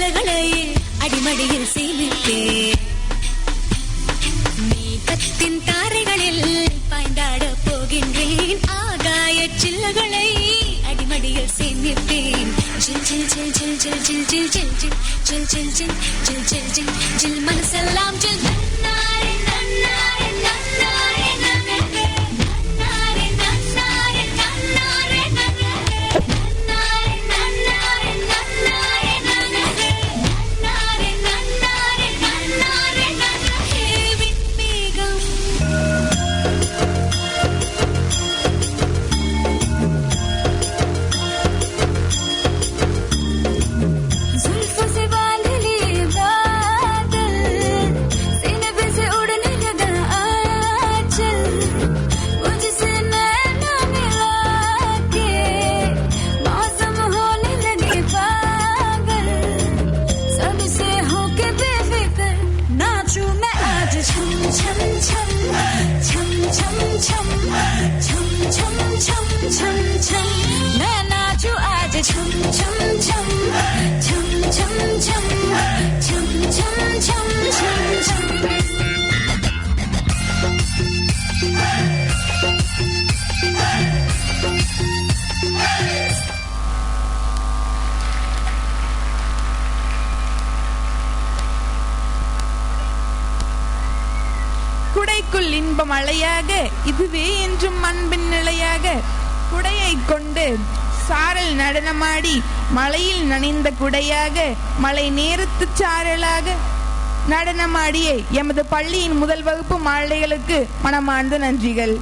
சில்லகளை அடிமடியில் சேமித்தேன். மேகத்தின் தாரைகளில் பாய்ந்தாட போகின்றேன். ஆகாய சில்லகளை அடிமடியில் சேமித்தேன். ஜில் ஜில் ஜில் ஜில் ஜில் ஜில் ஜில் ஜில் ஜில் ஜில் ஜில் ஜில் ஜில் ஜில் ஜில் ஜில் மனசெல்லாம் ஜில். நன்னாரே நன்னாரே நன்னாரே நன்னாரே நன்னாரே நன்னாரே நன்னாரே நன்னாரே நன்னாரே நன்னாரே நன்னாரே நன்னாரே நன்னாரே நன்னாரே விண்மேகம். जुल्फों से बांध लिए बादल, सीने से उड़ने लगा आंचल, मुझसे नैना मिला के मौसम होने लगे पागल, सबसे होके बेफिक्र नाचूं मैं आज छम छम छम छम छम छम छम छम छम छम छम मैं नाचूं आज छम छम छम छम छम छम छम छम छम छम छम. குடைக்குள் இன்பம் அலையாக இதுவே என்றும் அன்பின் நிலையாக குடையை கொண்டு சாரல் நடனமாடி மலையில் நனைந்த குடையாக மலை நேரத்து சாரலாக நடனமாடியே எமது பள்ளியின் முதல் வகுப்பு மாணவிகளுக்கு மனமார்ந்த நன்றிகள்.